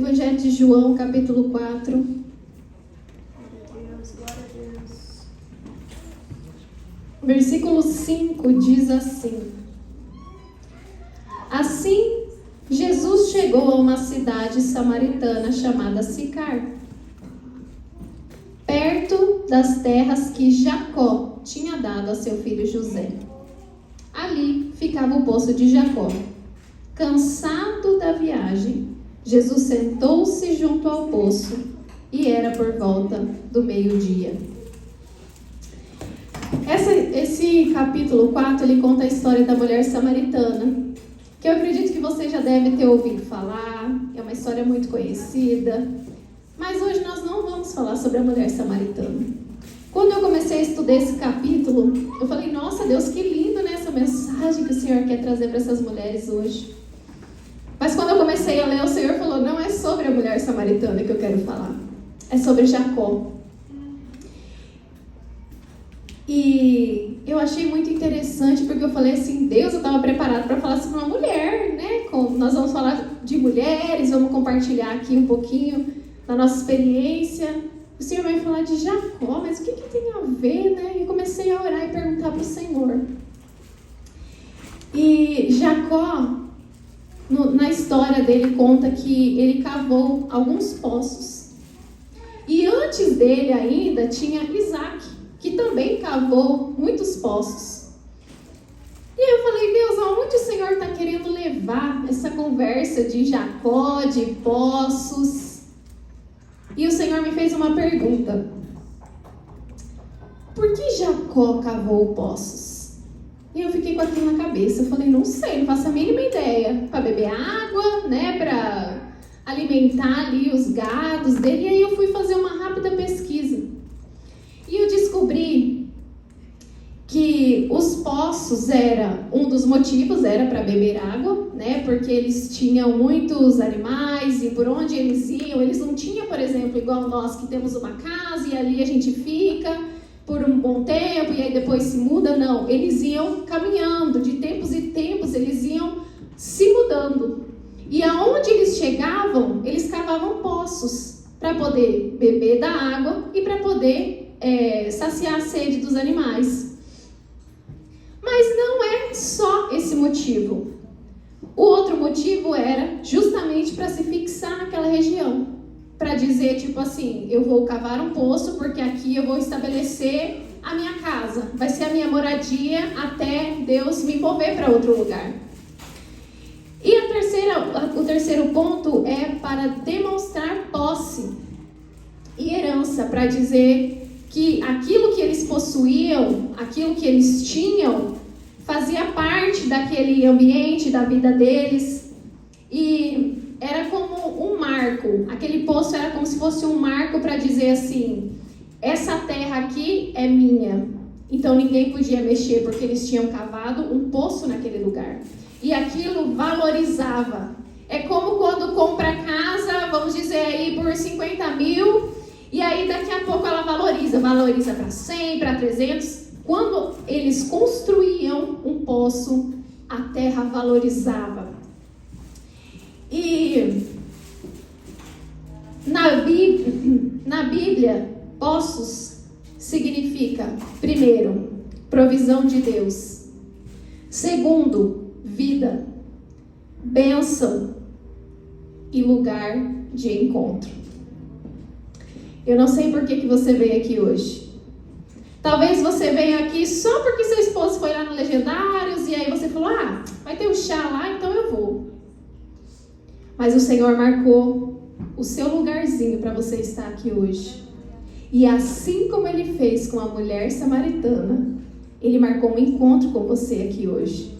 Evangelho de João, capítulo 4. Glória a Deus, glória a Deus. Versículo 5 diz assim: Assim, Jesus chegou a uma cidade samaritana chamada Sicar, perto das terras que Jacó tinha dado a seu filho José. Ali ficava o poço de Jacó. Cansado da viagem, Jesus sentou-se junto ao poço e era por volta do meio-dia. Esse capítulo 4, ele conta a história da mulher samaritana, que eu acredito que você já deve ter ouvido falar, é uma história muito conhecida, mas hoje nós não vamos falar sobre a mulher samaritana. Quando eu comecei a estudar esse capítulo, eu falei, nossa Deus, que lindo, né, essa mensagem que o Senhor quer trazer para essas mulheres hoje. Mas quando eu comecei a ler, o Senhor falou, não é sobre a mulher samaritana que eu quero falar, é sobre Jacó. E eu achei muito interessante, porque eu falei assim, Deus, eu estava preparado para falar sobre uma mulher, né? Nós vamos falar de mulheres, vamos compartilhar aqui um pouquinho da nossa experiência. O Senhor vai falar de Jacó, mas o que tem a ver, né? E comecei a orar e perguntar para o Senhor. E Jacó, na história dele, conta que ele cavou alguns poços. E antes dele ainda tinha Isaac, que também cavou muitos poços. E eu falei, Deus, aonde o Senhor está querendo levar essa conversa de Jacó, de poços? E o Senhor me fez uma pergunta. Por que Jacó cavou poços? E eu fiquei com aquilo na cabeça. Eu falei, não sei, não faço a mínima ideia. Para beber água, né? Para alimentar ali os gados dele. E aí eu fui fazer uma rápida pesquisa. E eu descobri que os poços um dos motivos era para beber água, né? Porque eles tinham muitos animais e por onde eles iam, eles não tinham, por exemplo, igual nós que temos uma casa e ali a gente fica por um bom tempo e aí depois se muda. Não, eles iam caminhando, de tempos em tempos eles iam se mudando. E aonde eles chegavam, eles cavavam poços para poder beber da água e para poder saciar a sede dos animais. Mas não é só esse motivo. O outro motivo era justamente para se fixar naquela região. Para dizer, tipo assim, eu vou cavar um poço porque aqui eu vou estabelecer a minha casa. Vai ser a minha moradia até Deus me mover para outro lugar. E o terceiro ponto é para demonstrar posse e herança. Para dizer que aquilo que eles possuíam, aquilo que eles tinham, fazia parte daquele ambiente, da vida deles. E era como um marco. Aquele poço era como se fosse um marco para dizer assim, essa terra aqui é minha. Então ninguém podia mexer, porque eles tinham cavado um poço naquele lugar. E aquilo valorizava. É como quando compra casa, vamos dizer aí, por 50 mil... E aí daqui a pouco ela valoriza para 100, para 300. Quando eles construíam um poço, a terra valorizava. E na Bíblia, poços significa, primeiro, provisão de Deus. Segundo, vida, bênção e lugar de encontro. Eu não sei por que você veio aqui hoje. Talvez você venha aqui só porque seu esposo foi lá no Legendários e aí você falou, vai ter um chá lá, então eu vou. Mas o Senhor marcou o seu lugarzinho para você estar aqui hoje. E assim como Ele fez com a mulher samaritana, Ele marcou um encontro com você aqui hoje.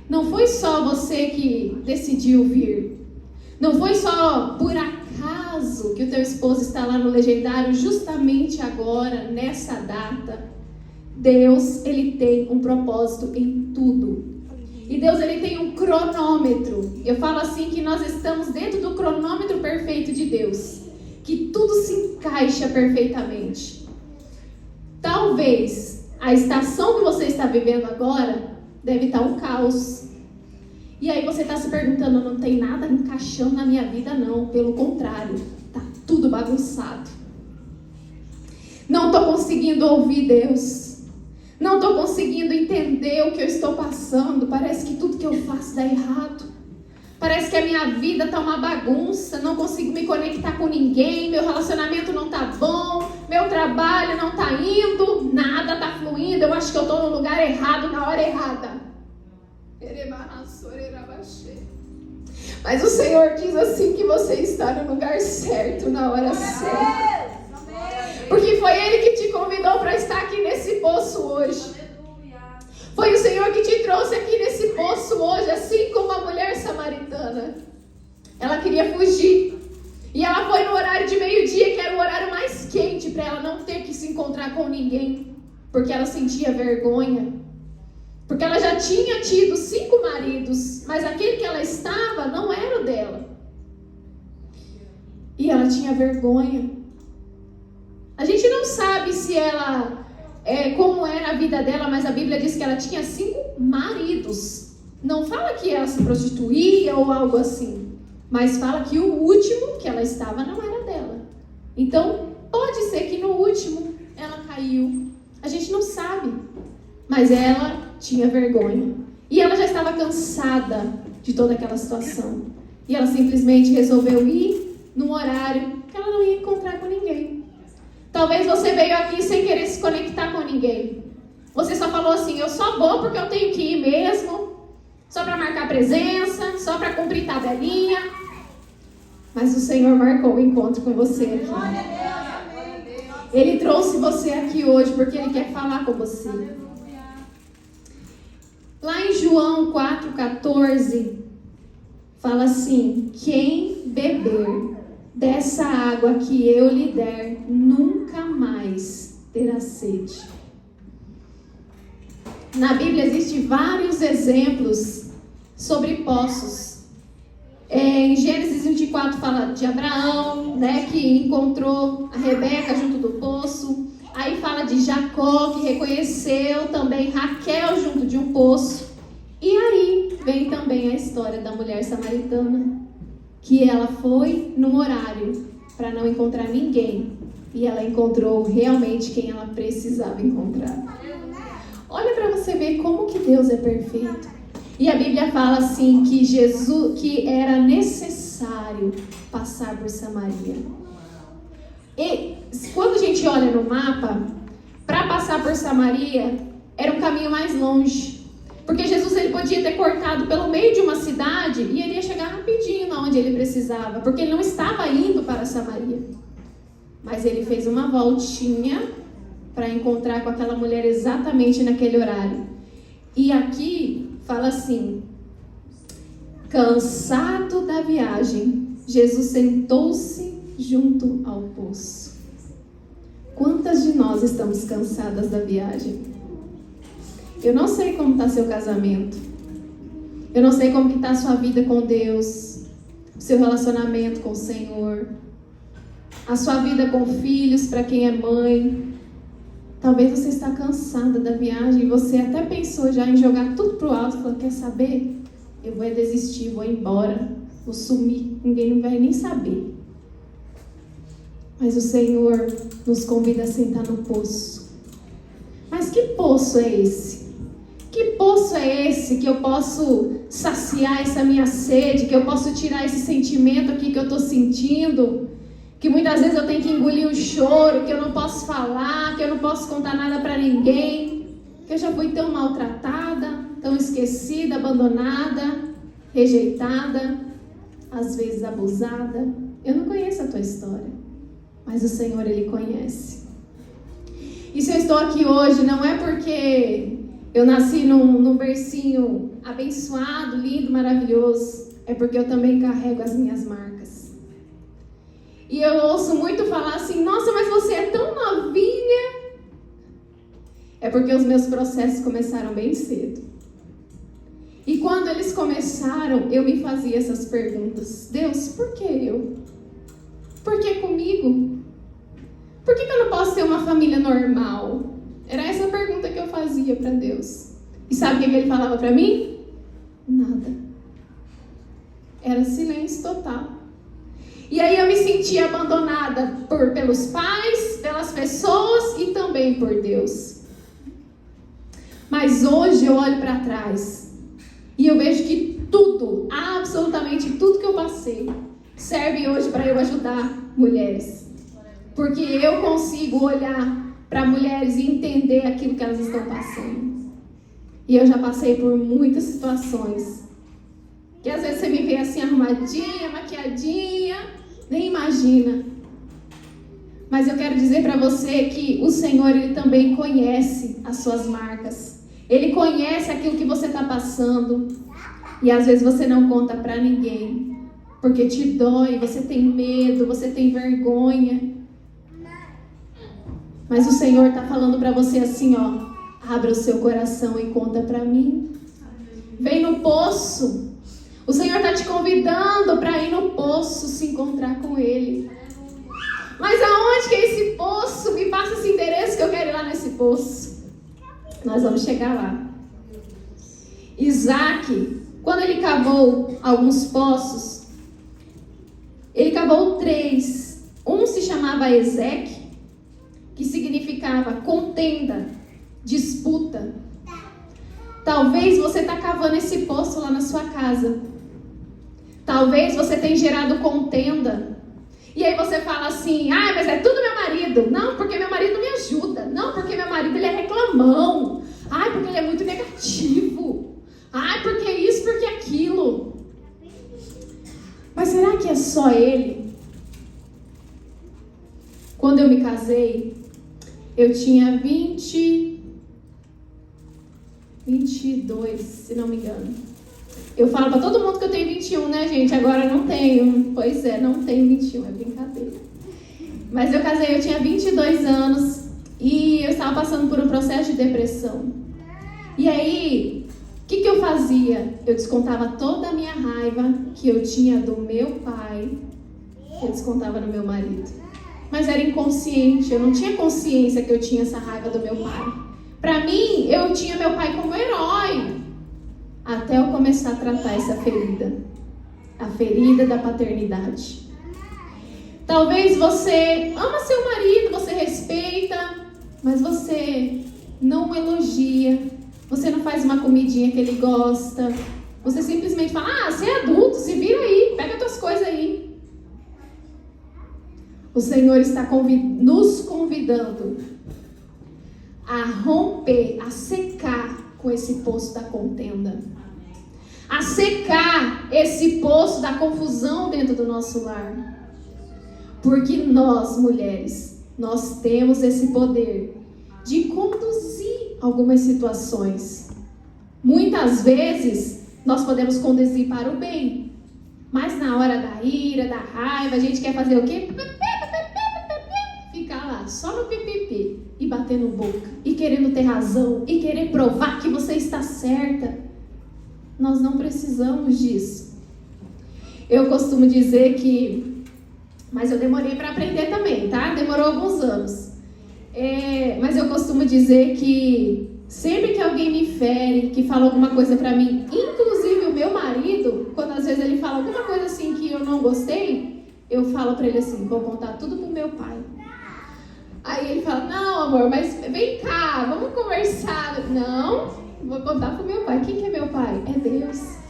Não foi só você que decidiu vir. Não foi só por acaso que o teu esposo está lá no Legendário justamente agora, nessa data. Deus, Ele tem um propósito em tudo. E Deus, Ele tem um cronômetro. Eu falo assim que nós estamos dentro do cronômetro perfeito de Deus. Que tudo se encaixa perfeitamente. Talvez a estação que você está vivendo agora deve estar um caos. E aí você está se perguntando, não tem nada encaixando na minha vida não, pelo contrário, tá tudo bagunçado. Não estou conseguindo ouvir Deus, não estou conseguindo entender o que eu estou passando, parece que tudo que eu faço dá errado, parece que a minha vida está uma bagunça, não consigo me conectar com ninguém, meu relacionamento não está bom, meu trabalho não está indo, nada está fluindo, eu acho que eu estou no lugar errado, na hora errada. Mas o Senhor diz assim que você está no lugar certo, na hora certa. Porque foi Ele que te convidou para estar aqui nesse poço hoje. Foi o Senhor que te trouxe aqui nesse poço hoje, assim como a mulher samaritana. Ela queria fugir. E ela foi no horário de meio-dia, que era o horário mais quente, para ela não ter que se encontrar com ninguém. Porque ela sentia vergonha. Porque ela já tinha tido 5 maridos, mas aquele que ela estava não era o dela. E ela tinha vergonha. A gente não sabe se ela, como era a vida dela, mas a Bíblia diz que ela tinha 5 maridos. Não fala que ela se prostituía ou algo assim, mas fala que o último que ela estava não era dela. Então, pode ser que no último ela caiu. A gente não sabe, mas ela tinha vergonha. E ela já estava cansada de toda aquela situação. E ela simplesmente resolveu ir num horário que ela não ia encontrar com ninguém. Talvez você veio aqui sem querer se conectar com ninguém. Você só falou assim, eu só vou porque eu tenho que ir mesmo. Só para marcar presença, só para cumprir tabelinha. Mas o Senhor marcou o encontro com você aqui. Ele trouxe você aqui hoje porque Ele quer falar com você. Lá em João 4,14, fala assim, quem beber dessa água que eu lhe der, nunca mais terá sede. Na Bíblia existem vários exemplos sobre poços. Em Gênesis 24 fala de Abraão, né, que encontrou a Rebeca junto do poço. Aí fala de Jacó, que reconheceu também Raquel junto de um poço. E aí vem também a história da mulher samaritana, que ela foi num horário para não encontrar ninguém. E ela encontrou realmente quem ela precisava encontrar. Olha para você ver como que Deus é perfeito. E a Bíblia fala assim que era necessário passar por Samaria. E quando a gente olha no mapa, para passar por Samaria, era um caminho mais longe. Porque Jesus ele podia ter cortado pelo meio de uma cidade e ele ia chegar rapidinho na onde ele precisava. Porque ele não estava indo para Samaria. Mas ele fez uma voltinha para encontrar com aquela mulher exatamente naquele horário. E aqui fala assim, cansado da viagem, Jesus sentou-se junto ao poço. Quantas de nós estamos cansadas da viagem? Eu não sei como está seu casamento. Eu não sei como está a sua vida com Deus, o seu relacionamento com o Senhor, a sua vida com filhos, para quem é mãe. Talvez você está cansada da viagem e você até pensou já em jogar tudo pro alto e falou, quer saber? Eu vou desistir, vou embora, vou sumir, ninguém vai nem saber. Mas o Senhor nos convida a sentar no poço. Mas que poço é esse? Que poço é esse que eu posso saciar essa minha sede, que eu posso tirar esse sentimento aqui que eu estou sentindo, que muitas vezes eu tenho que engolir um choro, que eu não posso falar, que eu não posso contar nada para ninguém, que eu já fui tão maltratada, tão esquecida, abandonada, rejeitada, às vezes abusada. Eu não conheço a tua história, mas o Senhor, Ele conhece. E se eu estou aqui hoje, não é porque eu nasci num bercinho abençoado, lindo, maravilhoso, é porque eu também carrego as minhas marcas. E eu ouço muito falar assim, nossa, mas você é tão novinha. É porque os meus processos começaram bem cedo. E quando eles começaram, eu me fazia essas perguntas. Deus, por que eu? Por que comigo? Por que eu não posso ter uma família normal? Era essa a pergunta que eu fazia para Deus. E sabe o que ele falava para mim? Nada. Era silêncio total. E aí eu me sentia abandonada pelos pais, pelas pessoas e também por Deus. Mas hoje eu olho para trás e eu vejo que tudo, absolutamente tudo que eu passei, serve hoje para eu ajudar mulheres. Porque eu consigo olhar para mulheres e entender aquilo que elas estão passando. E eu já passei por muitas situações. Que às vezes você me vê assim arrumadinha, maquiadinha, nem imagina. Mas eu quero dizer para você que o Senhor, Ele também conhece as suas marcas. Ele conhece aquilo que você está passando. E às vezes você não conta para ninguém. Porque te dói, você tem medo, você tem vergonha. Mas o Senhor está falando para você assim, ó. Abra o seu coração e conta para mim. Vem no poço. O Senhor está te convidando para ir no poço se encontrar com Ele. Mas aonde que é esse poço? Me passa esse endereço que eu quero ir lá nesse poço. Nós vamos chegar lá. Isaac, quando ele cavou alguns poços, ele cavou 3. Um se chamava Ezeque, que significava contenda, disputa. Talvez você está cavando esse poço lá na sua casa. Talvez você tenha gerado contenda. E aí você fala assim, mas é tudo meu marido. Não, porque meu marido não me ajuda. Não, porque meu marido ele é reclamão. Porque ele é muito negativo. Porque isso, porque aquilo. Mas será que é só ele? Quando eu me casei, eu tinha 22, se não me engano. Eu falo pra todo mundo que eu tenho 21, né, gente? Agora não tenho. Pois é, não tenho 21, é brincadeira. Mas eu casei, eu tinha 22 anos e eu estava passando por um processo de depressão. E aí, o que eu fazia? Eu descontava toda a minha raiva que eu tinha do meu pai, eu descontava no meu marido. Mas era inconsciente, eu não tinha consciência que eu tinha essa raiva do meu pai. Para mim, eu tinha meu pai como herói. Até eu começar a tratar essa ferida. A ferida da paternidade. Talvez você ama seu marido, você respeita, mas você não elogia. Você não faz uma comidinha que ele gosta. Você simplesmente fala, você é adulto, se vira aí, pega tuas coisas aí. O Senhor está nos convidando a romper, a secar com esse poço da contenda. A secar esse poço da confusão dentro do nosso lar. Porque nós, mulheres, nós temos esse poder de conduzir algumas situações. Muitas vezes, nós podemos conduzir para o bem. Mas na hora da ira, da raiva, a gente quer fazer o quê? Ficar lá, só no pipipi. E batendo boca. E querendo ter razão. E querer provar que você está certa. Nós não precisamos disso. Eu costumo dizer que... Mas eu demorei para aprender também, tá? Demorou alguns anos. Mas eu costumo dizer que sempre que alguém me fere, que fala alguma coisa para mim, inclusive o meu marido, quando às vezes ele fala alguma coisa assim que eu não gostei, eu falo para ele assim, vou contar tudo pro meu pai. Aí ele fala, não amor, mas vem cá, vamos conversar. Não, vou contar pro meu pai. Quem que é meu pai? É Deus.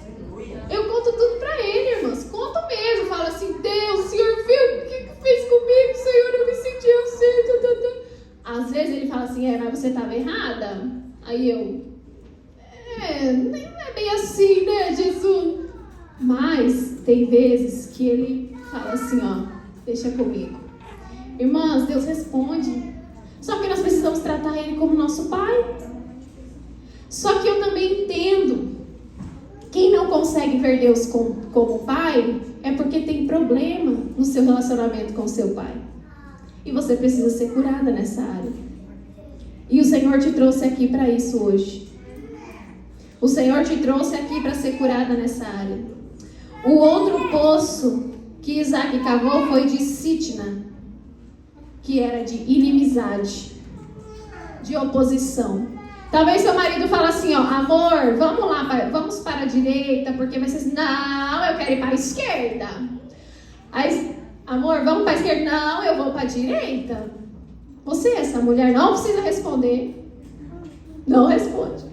Eu conto tudo pra ele, irmãos. Conto mesmo. Falo assim, Deus, o Senhor viu o que fez comigo? Senhor, eu me senti assim. Às vezes ele fala assim, mas você estava errada. Aí eu, não é bem assim, né, Jesus? Mas tem vezes que ele fala assim, deixa comigo. Irmãs, Deus responde. Só que nós precisamos tratar Ele como nosso Pai. Só que eu também entendo. Quem não consegue ver Deus como Pai é porque tem problema no seu relacionamento com o seu Pai. E você precisa ser curada nessa área. E o Senhor te trouxe aqui para isso hoje. O Senhor te trouxe aqui para ser curada nessa área. O outro poço que Isaac cavou foi de Sitna, que era de inimizade, de oposição. Talvez seu marido fale assim, ó, amor, vamos lá, vamos para a direita, porque vai ser assim, não, eu quero ir para a esquerda. Aí, amor, vamos para a esquerda? Não, eu vou para a direita. Você, essa mulher, não precisa responder. Não responde.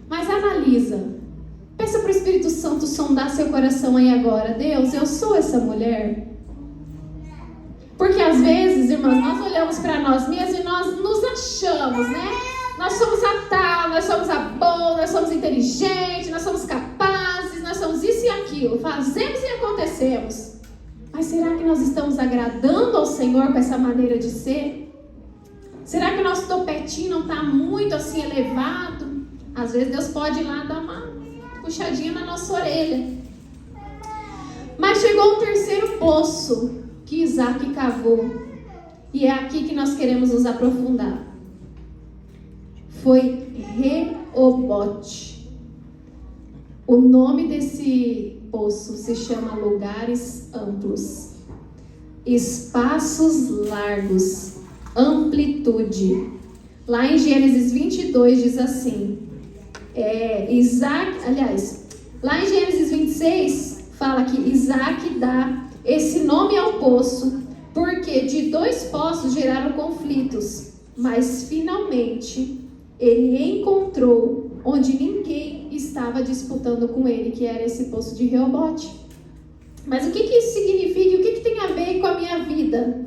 Mas analisa. Peça para o Espírito Santo sondar seu coração aí agora. Deus, eu sou essa mulher? Porque às vezes, irmãs, nós olhamos para nós mesmos e nós nos achamos, né? Nós somos a tal, nós somos a boa, nós somos inteligentes, nós somos capazes, nós somos isso e aquilo. Fazemos e acontecemos. Mas será que nós estamos agradando ao Senhor com essa maneira de ser? Será que o nosso topetinho não está muito assim elevado? Às vezes Deus pode ir lá dar uma puxadinha na nossa orelha. Mas chegou o terceiro poço que Isaac cavou. E é aqui que nós queremos nos aprofundar. Foi Reobote. O nome desse poço se chama Lugares Amplos. Espaços largos. Amplitude. Lá em Gênesis 22 diz assim. Lá em Gênesis 26 fala que Isaac dá esse nome ao poço porque de 2 poços geraram conflitos, mas finalmente ele encontrou onde ninguém estava disputando com ele, que era esse poço de Reobote. Mas o que isso significa? O que tem a ver com a minha vida?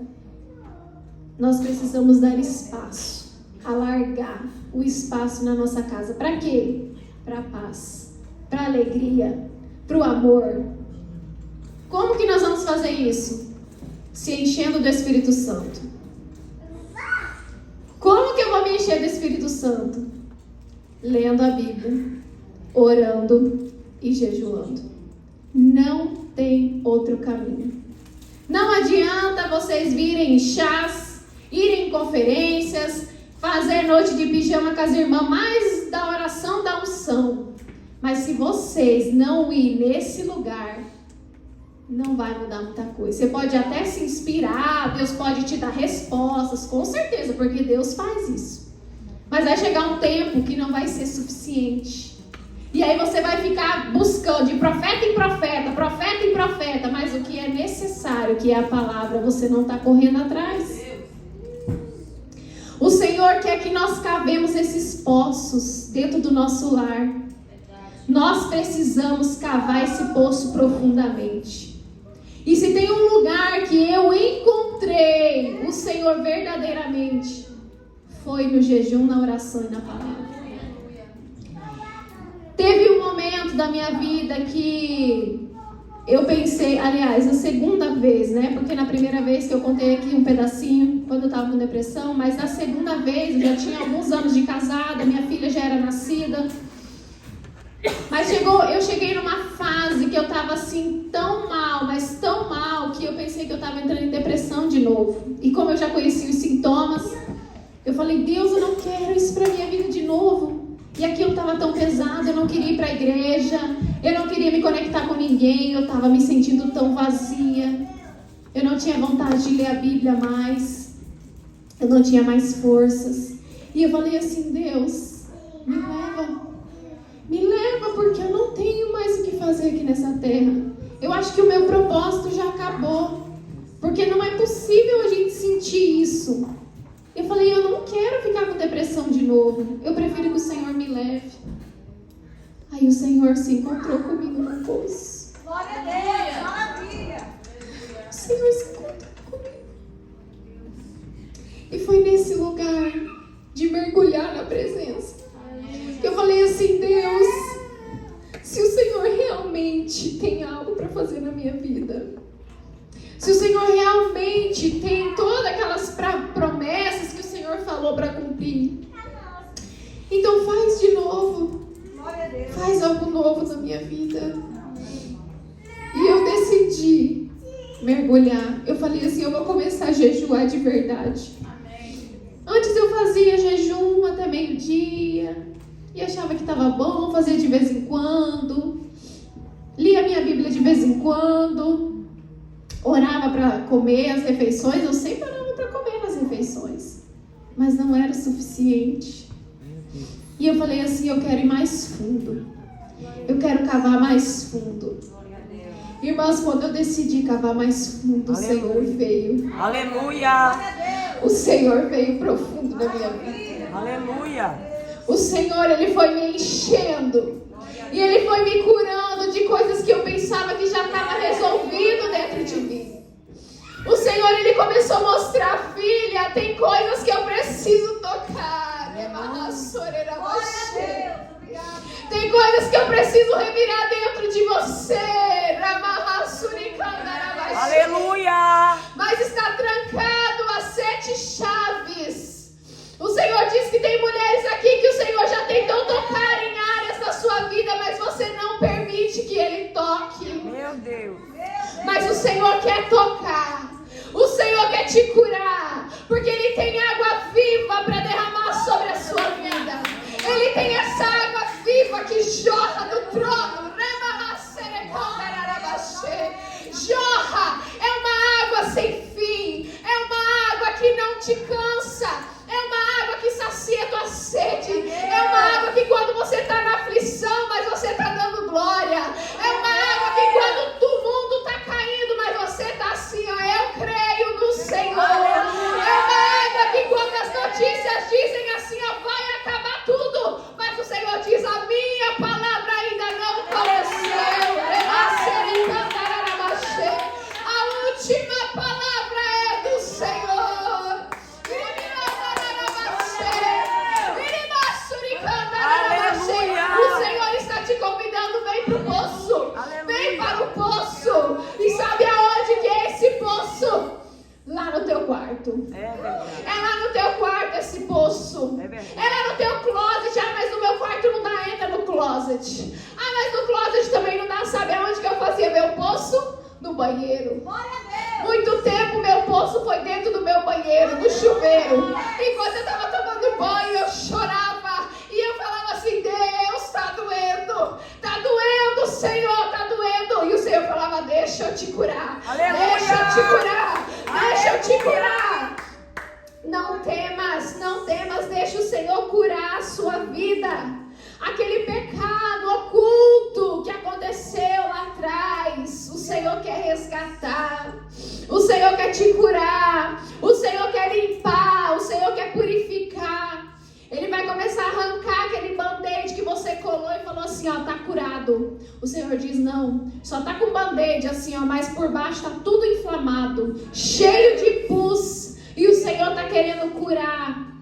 Nós precisamos dar espaço, alargar o espaço na nossa casa. Para quê? Para a paz, para a alegria, para o amor. Como que nós vamos fazer isso? Se enchendo do Espírito Santo. Como que eu vou me encher do Espírito Santo? Lendo a Bíblia, orando e jejuando. Não tem outro caminho. Não adianta vocês virem em chás, irem em conferências, fazer noite de pijama com as irmãs, mais da oração da unção. Mas se vocês não irem nesse lugar, não vai mudar muita coisa. Você pode até se inspirar, Deus pode te dar respostas, com certeza, porque Deus faz isso. Mas vai chegar um tempo que não vai ser suficiente. E aí você vai ficar buscando de profeta em profeta, mas o que é necessário, que é a palavra, você não está correndo atrás. O Senhor quer que nós cavemos esses poços dentro do nosso lar. Nós precisamos cavar esse poço profundamente. E se tem um lugar que eu encontrei o Senhor verdadeiramente, foi no jejum, na oração e na palavra. Teve um momento da minha vida que eu pensei, aliás, a segunda vez, né? Porque na primeira vez que eu contei aqui um pedacinho, quando eu estava com depressão, mas na segunda vez, eu já tinha alguns anos de casada, minha filha já era nascida. Mas eu cheguei numa fase que eu estava assim tão mal, mas tão mal, que eu pensei que eu estava entrando em depressão de novo. E como eu já conhecia os sintomas, eu falei, Deus, eu não quero isso para minha vida de novo. E aquilo estava tão pesado, eu não queria ir para a igreja, eu não queria me conectar com ninguém, eu estava me sentindo tão vazia. Eu não tinha vontade de ler a Bíblia mais, eu não tinha mais forças. E eu falei assim, Deus, me leva, porque eu não tenho mais o que fazer aqui nessa terra. Eu acho que o meu propósito já acabou, porque não é possível a gente sentir isso. Eu falei, eu não quero ficar com depressão de novo. Eu prefiro que o Senhor me leve. Aí o Senhor se encontrou comigo no poço. Glória a Deus, maravilha. O Senhor se encontrou comigo. E foi nesse lugar de mergulhar na presença que eu falei assim, Deus, se o Senhor realmente tem algo para fazer na minha vida, se o Senhor realmente tem todas aquelas promessas que o Senhor falou para cumprir, então faz de novo. Faz algo novo na minha vida. E eu decidi mergulhar. Eu falei assim, eu vou começar a jejuar de verdade. Antes eu fazia jejum até meio-dia e achava que estava bom, fazia de vez em quando, lia a minha Bíblia de vez em quando, orava para comer as refeições. Eu sempre orava para comer nas refeições, mas não era o suficiente. E eu falei assim, eu quero ir mais fundo. Eu quero cavar mais fundo. Irmãs, quando eu decidi cavar mais fundo, o Senhor veio. Aleluia. O Senhor veio profundo na minha vida. Aleluia. O Senhor, Ele foi me enchendo. E Ele foi me curando de coisas que eu pensava que já estava resolvido dentro de mim. O Senhor, Ele começou a mostrar, filha, tem coisas que eu preciso tocar. Tem coisas que eu preciso revirar dentro de você. Aleluia. Mas está trancado a 7 chaves. O Senhor diz que tem mulheres aqui que o Senhor já tentou tocar em áreas da sua vida, mas você não permite que Ele toque. Meu Deus. Mas o Senhor quer tocar. O Senhor quer te curar. Porque Ele tem água viva para derramar sobre a sua vida. Ele tem essa água viva que jorra do trono. Jorra. É uma água sem fim. É uma água que não te cansa. É uma água que sacia tua sede. É uma água que quando você está na aflição, mas você está dando glória. É uma água que quando o mundo está caindo, mas você está assim, ó, eu creio no Senhor. É uma água que quando as notícias dizem assim, ó, vai acabar tudo, mas o Senhor diz, a minha palavra ainda não faleceu. A última palavra é do Senhor. O Senhor está te convidando, vem para o poço. Vem para o poço. E sabe aonde que é esse poço? Lá no teu quarto. É lá no teu quarto esse poço. É lá no teu closet. Ah, mas no meu quarto não dá, entra no closet. Ah, mas no closet também não dá. Sabe aonde que eu fazia meu poço? No banheiro. Muito tempo meu poço foi dentro do meu banheiro, no chuveiro. Enquanto eu estava tomando banho, eu chorava. E eu falava assim, Deus, está doendo. Está doendo, Senhor, está doendo. E o Senhor falava, deixa eu te curar. Aleluia. Deixa eu te curar. Deixa eu te curar. Não temas, não temas. Deixa o Senhor curar a sua vida. Aquele pecado oculto que aconteceu lá atrás, o Senhor quer resgatar, o Senhor quer te curar, o Senhor quer limpar, o Senhor quer purificar. Ele vai começar a arrancar aquele band-aid que você colou e falou assim, ó, tá curado. O Senhor diz, não, só tá com band-aid assim, ó, mas por baixo tá tudo inflamado, cheio de pus, e o Senhor tá querendo curar.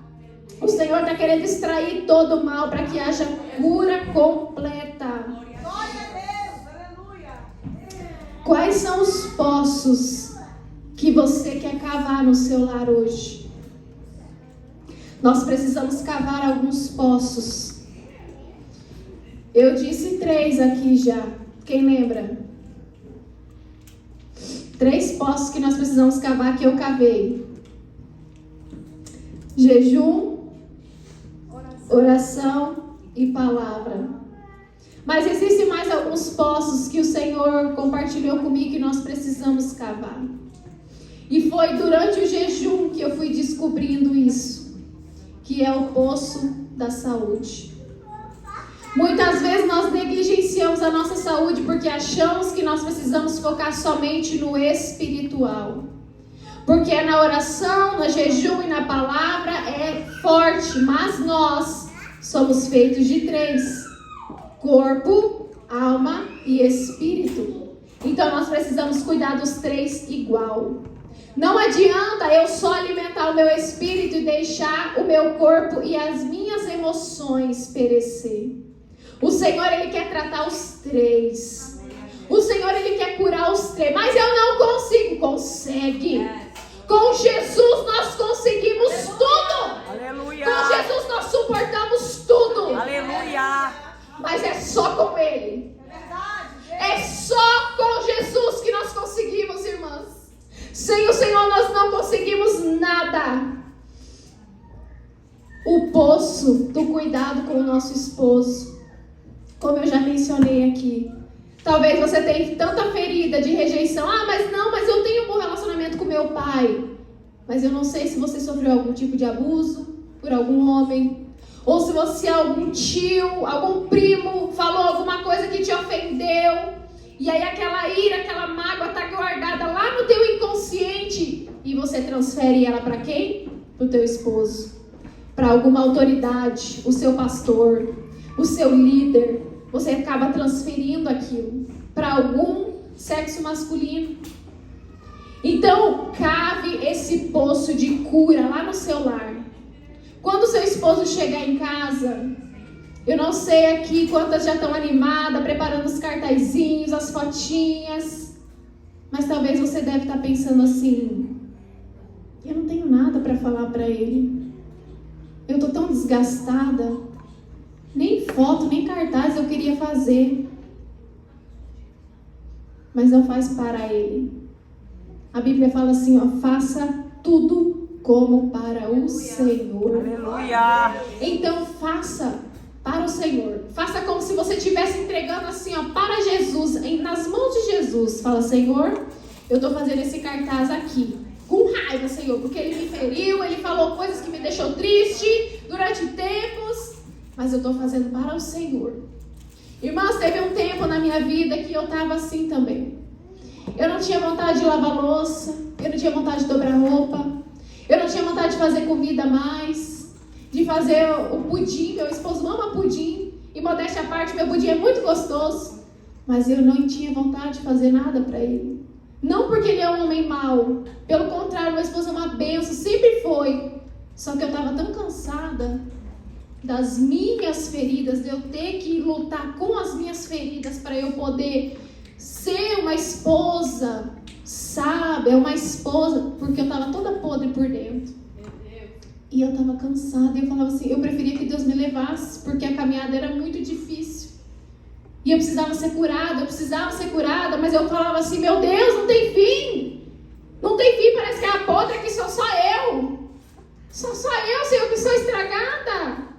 O Senhor está querendo extrair todo o mal para que haja cura completa. Glória a Deus, aleluia. Quais são os poços que você quer cavar no seu lar hoje? Nós precisamos cavar alguns poços. Eu disse 3 aqui já. Quem lembra? 3 poços que nós precisamos cavar que eu cavei. Jejum, oração e palavra. Mas existem mais alguns poços que o Senhor compartilhou comigo que nós precisamos cavar. E foi durante o jejum que eu fui descobrindo isso, que é o poço da saúde. Muitas vezes nós negligenciamos a nossa saúde porque achamos que nós precisamos focar somente no espiritual. Porque na oração, no jejum e na palavra é forte, mas nós somos feitos de 3: corpo, alma e espírito. Então nós precisamos cuidar dos 3 igual. Não adianta eu só alimentar o meu espírito e deixar o meu corpo e as minhas emoções perecer. O Senhor, Ele quer tratar os 3. O Senhor, Ele quer curar os 3. Mas eu não consigo. Consegue. Com Jesus nós conseguimos tudo. Aleluia. Com Jesus nós suportamos tudo. Aleluia. Mas é só com Ele. É só com Jesus que nós conseguimos, irmãs. Sem o Senhor nós não conseguimos nada. O poço do cuidado com o nosso esposo. Como eu já mencionei aqui. Talvez você tenha tanta ferida de rejeição. Ah, mas eu tenho um bom relacionamento com meu pai. Mas eu não sei se você sofreu algum tipo de abuso por algum homem. ou se você algum tio, algum primo falou alguma coisa que te ofendeu, e aí aquela ira, aquela mágoa está guardada lá no teu inconsciente, e você transfere ela para quem? Para o teu esposo, para alguma autoridade, o seu pastor, o seu líder. Você acaba transferindo aquilo para algum sexo masculino. Então, cave esse poço de cura lá no seu lar. Quando o seu esposo chegar em casa, eu não sei aqui quantas já estão animadas, preparando os cartazinhos, as fotinhas, mas talvez você deve estar pensando assim: eu não tenho nada para falar para ele. Eu estou tão desgastada. Nem foto, nem cartaz eu queria fazer. Mas não faz para ele. A Bíblia fala assim, ó: faça tudo como para o Senhor. Aleluia. Então faça para o Senhor. Faça como se você estivesse entregando assim, ó, para Jesus, nas mãos de Jesus. Fala: Senhor, eu estou fazendo esse cartaz aqui com raiva, Senhor, porque ele me feriu, ele falou coisas que me deixou triste durante tempos, mas eu estou fazendo para o Senhor. Irmãos, teve um tempo na minha vida que eu estava assim também. Eu não tinha vontade de lavar louça, eu não tinha vontade de dobrar roupa, eu não tinha vontade de fazer comida mais, de fazer o pudim. Meu esposo ama pudim, e modéstia à parte, meu pudim é muito gostoso, mas eu não tinha vontade de fazer nada para ele. Não porque ele é um homem mau, pelo contrário, meu esposo é uma bênção, sempre foi. Só que eu estava tão cansada das minhas feridas, de eu ter que lutar com as minhas feridas para eu poder ser uma esposa sábia, uma esposa, porque eu estava toda podre por dentro. E eu estava cansada, e eu falava assim, eu preferia que Deus me levasse, porque a caminhada era muito difícil. E eu precisava ser curada, mas eu falava assim, meu Deus, não tem fim. Não tem fim, parece que é a podre aqui sou só eu. Só eu, Senhor, que sou estragada.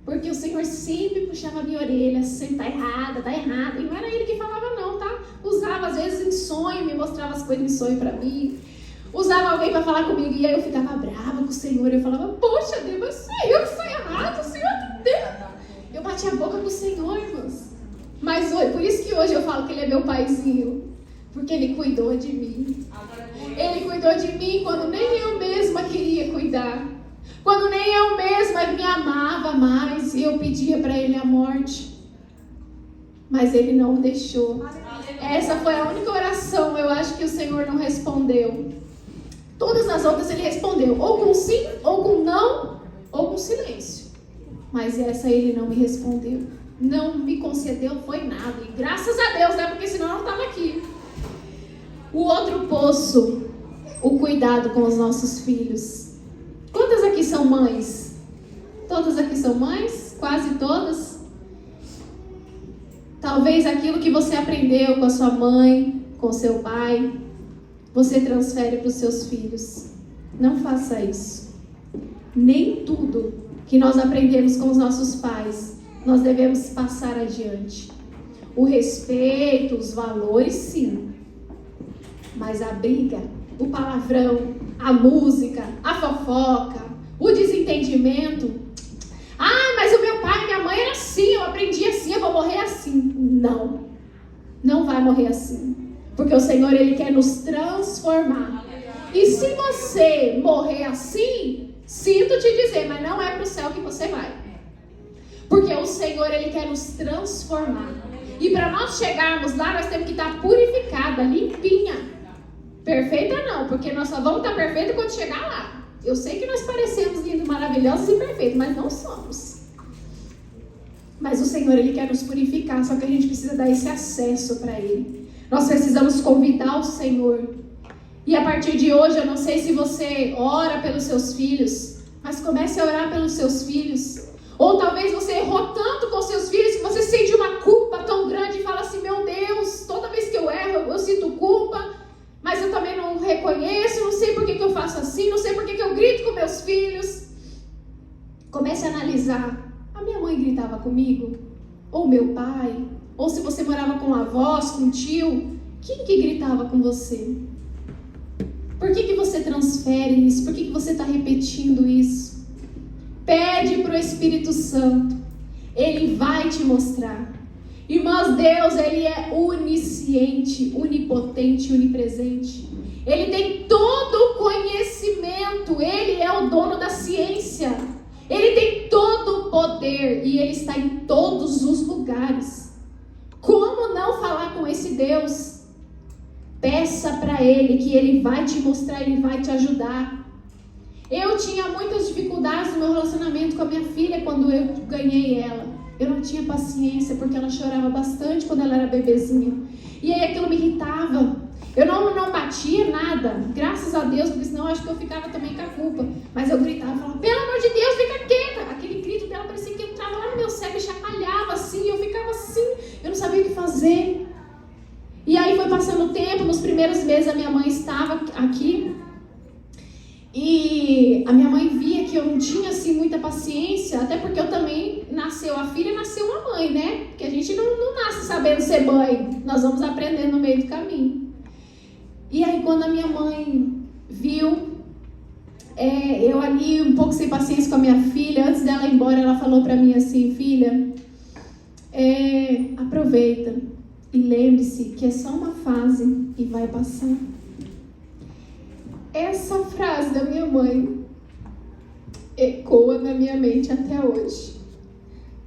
Porque o Senhor sempre puxava a minha orelha, assim, tá errada. E não era ele que falava não, tá? Usava às vezes em sonho, me mostrava as coisas em sonho pra mim. Usava alguém para falar comigo, e aí eu ficava brava com o Senhor. Eu falava, poxa Deus, mas sou eu que sou errado, o Senhor não tem. Eu bati a boca com o Senhor, irmãos. Mas por isso que hoje eu falo que ele é meu paizinho. Porque ele cuidou de mim. Ele cuidou de mim quando nem eu mesma queria cuidar. Quando nem eu mesma me amava mais e eu pedia para ele a morte. Mas ele não deixou. Essa foi a única oração, eu acho, que o Senhor não respondeu. Todas as outras ele respondeu, ou com sim, ou com não, ou com silêncio. Mas essa ele não me respondeu. Não me concedeu, foi nada. E graças a Deus, né? Porque senão eu não estava aqui. O outro poço, o cuidado com os nossos filhos. Quantas aqui são mães? Todas aqui são mães? Quase todas? Talvez aquilo que você aprendeu com a sua mãe, com o seu pai, você transfere para os seus filhos. Não faça isso. Nem tudo que nós aprendemos com os nossos pais, nós devemos passar adiante. O respeito, os valores, sim. Mas a briga, o palavrão, a música, a fofoca, o desentendimento. Ah, mas o meu pai e minha mãe era assim, eu aprendi assim, eu vou morrer assim. Não, não vai morrer assim. Porque o Senhor, Ele quer nos transformar. E se você morrer assim, sinto te dizer, mas não é para o céu que você vai. Porque o Senhor, Ele quer nos transformar. E para nós chegarmos lá, nós temos que estar purificada, limpinha. Perfeita não, porque nós só vamos estar perfeitos quando chegar lá. Eu sei que nós parecemos lindos, maravilhosos e perfeitos, mas não somos. Mas o Senhor, Ele quer nos purificar, só que a gente precisa dar esse acesso para Ele. Nós precisamos convidar o Senhor. E a partir de hoje, eu não sei se você ora pelos seus filhos, mas comece a orar pelos seus filhos. Ou talvez você errou tanto com seus filhos que você sente uma culpa tão grande e fala assim, meu Deus, toda vez que eu erro, eu sinto culpa, mas eu também não reconheço, não sei por que eu faço assim, não sei por que eu grito com meus filhos. Comece a analisar, a minha mãe gritava comigo? Ou meu pai? Ou se você morava com avós, com tio, quem que gritava com você? Por que você transfere isso? Por que você está repetindo isso? Pede para o Espírito Santo. Ele vai te mostrar. Irmãos, Deus, Ele é onisciente, onipotente, onipresente. Ele tem todo o conhecimento. Ele é o dono da ciência. Ele tem todo o poder e Ele está em todos os lugares. Como não falar com esse Deus? Peça para Ele que Ele vai te mostrar, Ele vai te ajudar. Eu tinha muitas dificuldades no meu relacionamento com a minha filha quando eu ganhei ela. Eu não tinha paciência porque ela chorava bastante quando ela era bebezinha. E aí aquilo me irritava. Eu não batia nada, graças a Deus, porque senão eu acho que eu ficava também com a culpa. Mas eu gritava, falava, pelo amor de Deus, fica quieta. Aquele grito dela parecia que entrava lá no meu cérebro e chacoalhava assim, eu ficava assim, eu não sabia o que fazer. E aí foi passando o tempo, nos primeiros meses a minha mãe estava aqui. E a minha mãe via que eu não tinha assim muita paciência, até porque eu também nasceu a filha e nasceu a mãe, né? Porque a gente não nasce sabendo ser mãe, nós vamos aprendendo no meio do caminho. E aí quando a minha mãe viu eu ali um pouco sem paciência com a minha filha, antes dela ir embora, ela falou pra mim assim, filha, aproveita e lembre-se que é só uma fase e vai passar. Essa frase da minha mãe ecoa na minha mente até hoje.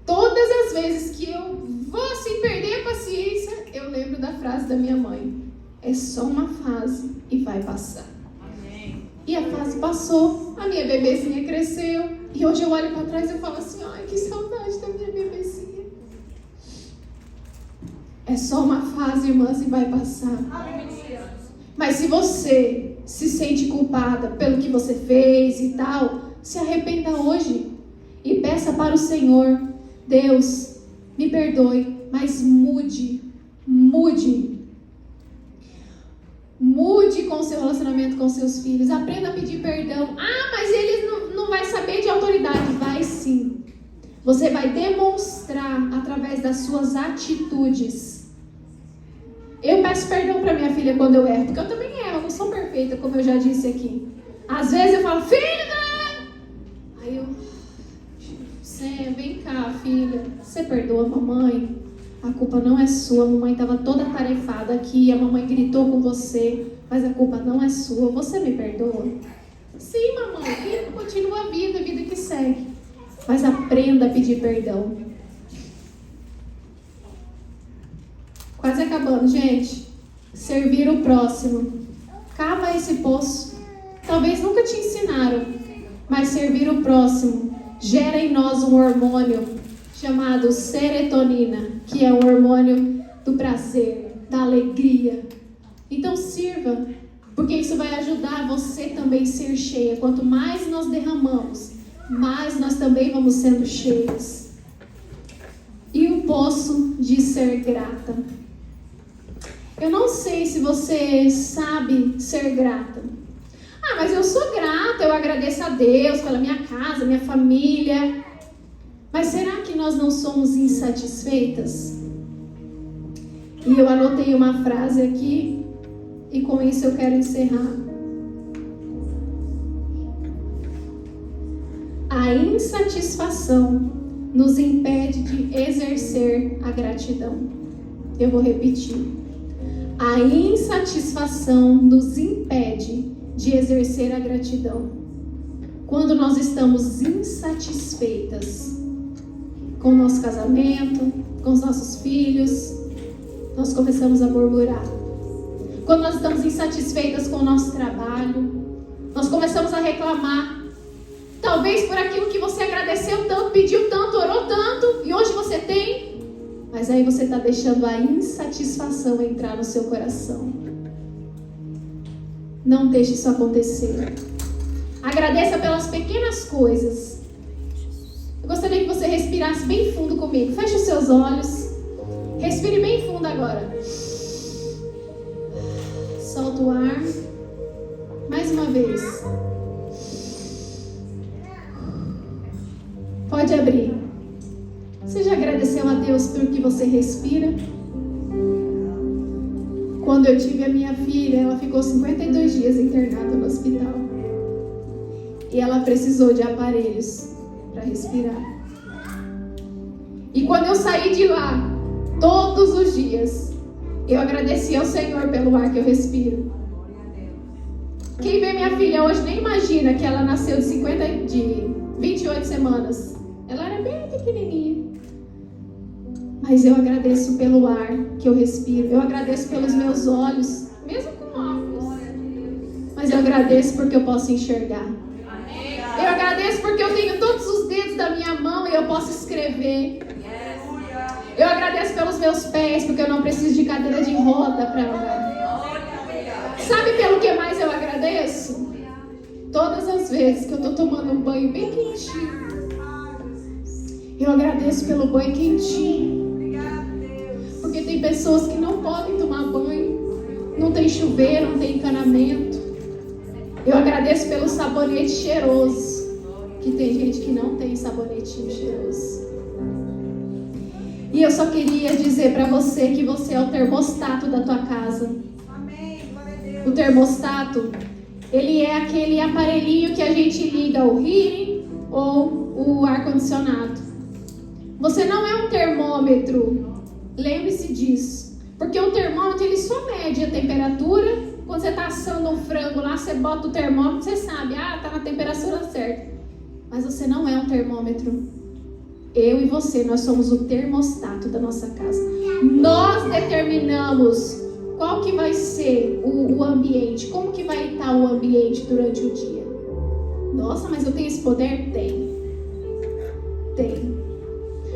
Todas as vezes que eu vou assim perder a paciência, eu lembro da frase da minha mãe. É só uma fase e vai passar. Amém. E a fase passou, a minha bebezinha cresceu. E hoje eu olho para trás e falo assim, ai, que saudade da minha bebezinha. É só uma fase, irmãs, e vai passar. Amém. Mas se você se sente culpada pelo que você fez e tal, se arrependa hoje e peça para o Senhor, Deus, me perdoe, mas mude com o seu relacionamento com seus filhos, aprenda a pedir perdão. Mas eles não vai saber de autoridade. Vai sim, você vai demonstrar através das suas atitudes. Eu peço perdão para minha filha quando eu erro, porque eu também erro, eu não sou perfeita, como eu já disse aqui. Às vezes eu falo, filha! Aí eu, vem cá, filha, você perdoa a mamãe? A culpa não é sua, a mamãe estava toda atarefada aqui, a mamãe gritou com você, mas a culpa não é sua, você me perdoa? Sim, mamãe, continua a vida que segue. Mas aprenda a pedir perdão. Quase acabando, gente. Servir o próximo. Cava esse poço. Talvez nunca te ensinaram, mas servir o próximo gera em nós um hormônio chamado serotonina, que é o hormônio do prazer, da alegria. Então sirva, porque isso vai ajudar você também a ser cheia. Quanto mais nós derramamos, mais nós também vamos sendo cheios. E o poço de ser grata. Eu não sei se você sabe ser grata. Mas eu sou grata, eu agradeço a Deus pela minha casa, minha família. Mas será que nós não somos insatisfeitas? E eu anotei uma frase aqui, e com isso eu quero encerrar. A insatisfação nos impede de exercer a gratidão. Eu vou repetir. A insatisfação nos impede de exercer a gratidão. Quando nós estamos insatisfeitas com o nosso casamento, com os nossos filhos, nós começamos a murmurar. Quando nós estamos insatisfeitas com o nosso trabalho, nós começamos a reclamar. Talvez por aquilo que você agradeceu tanto, pediu tanto, orou tanto, e hoje você tem. Mas aí você está deixando a insatisfação entrar no seu coração. Não deixe isso acontecer. Agradeça pelas pequenas coisas. Eu gostaria que você respirasse bem fundo comigo. Feche os seus olhos. Respire bem fundo agora. Solta o ar. Mais uma vez. Pode abrir. Você já agradeceu a Deus por que você respira? Quando eu tive a minha filha, ela ficou 52 dias internada no hospital. E ela precisou de aparelhos. para respirar. E quando eu saí de lá, todos os dias, eu agradeci ao Senhor pelo ar que eu respiro. Quem vê minha filha hoje nem imagina que ela nasceu de 28 semanas. Ela era bem pequenininha. Mas eu agradeço pelo ar que eu respiro. Eu agradeço pelos meus olhos, mesmo com óculos. Mas eu agradeço porque eu posso enxergar. Eu agradeço porque eu tenho todos os dedos da minha mão e eu posso escrever. Eu agradeço pelos meus pés, porque eu não preciso de cadeira de roda para andar. Sabe pelo que mais eu agradeço? Todas as vezes que eu estou tomando um banho bem quentinho. Eu agradeço pelo banho quentinho. Porque tem pessoas que não podem tomar banho. Não tem chuveiro, não tem encanamento. Eu agradeço pelo sabonete cheiroso. Que tem gente que não tem sabonetinho cheiroso. E eu só queria dizer para você que você é o termostato da tua casa. O termostato, ele é aquele aparelhinho que a gente liga o heating ou o ar-condicionado. Você não é um termômetro, lembre-se disso. Porque o termômetro, ele só mede a temperatura. Quando você está assando um frango lá, você bota o termômetro, você sabe, está na temperatura certa. Mas você não é um termômetro. Eu e você, nós somos o termostato da nossa casa. Nós determinamos qual que vai ser o ambiente, como que vai estar o ambiente durante o dia. Nossa, mas eu tenho esse poder? Tem.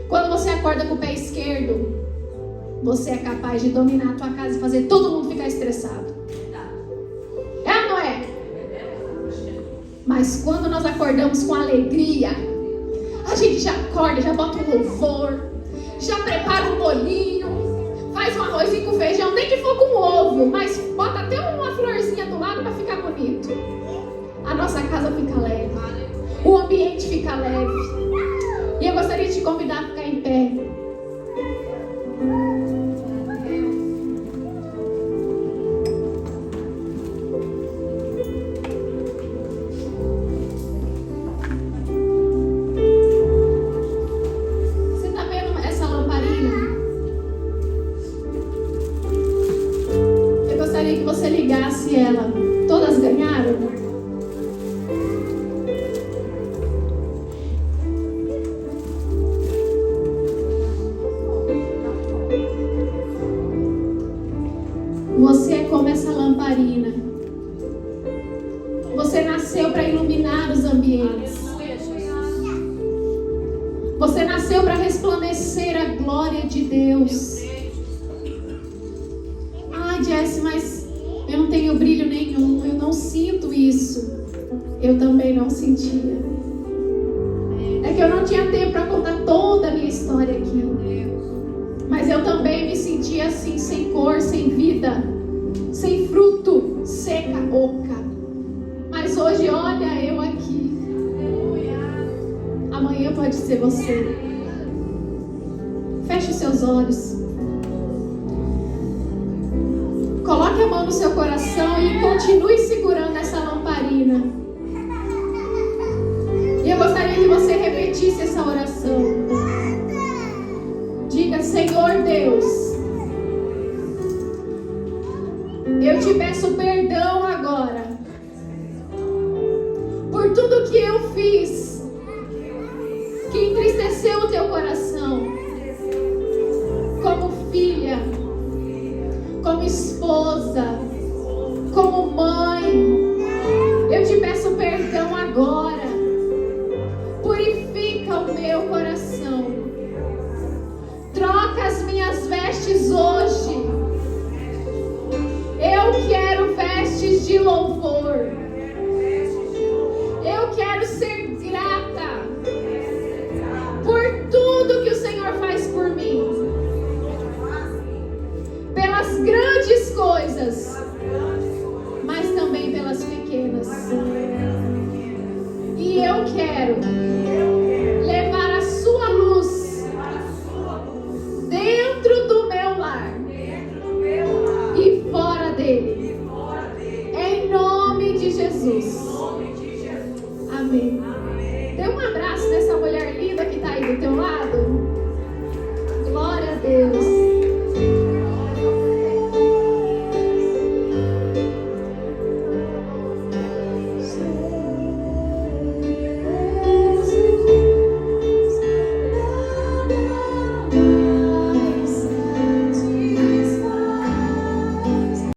Quando você acorda com o pé esquerdo, você é capaz de dominar a tua casa e fazer todo mundo ficar estressado. É ou não é? Mas quando nós acordamos com alegria, a gente já acorda, já bota um louvor, já prepara um bolinho, faz um arrozinho com feijão, nem que for com ovo, mas bota até uma florzinha do lado para ficar bonito. A nossa casa fica leve, o ambiente fica leve. E eu gostaria de te convidar a ficar em pé. Ela, todas ganharam? Você é como essa lamparina. Você nasceu para iluminar os ambientes. Você nasceu para resplandecer a glória de Deus. Jess, mas eu não tenho brilho nenhum, eu não sinto isso. Eu também não sentia. É que eu não tinha tempo para contar toda a minha história aqui. Mas eu também me sentia assim, sem cor, sem vida, sem fruto, seca, oca. Mas hoje, olha eu aqui. Amanhã pode ser você. Feche os seus olhos. Coloque a mão no seu coração e continue segurando essa lamparina. E eu gostaria que você repetisse essa oração. Diga: Senhor Deus, eu te peço perdão agora por tudo que eu fiz que entristeceu o teu coração, como filha, como esposa, como mãe. Eu te peço perdão agora. Purifica o meu coração. Troca as minhas vestes hoje. Eu quero vestes de louvor. Eu quero ser grata por tudo que o Senhor faz por mim, pelas grandes coisas, mas também pelas pequenas. E eu quero levar a sua luz dentro do meu lar e fora dele, em nome de Jesus. Amém.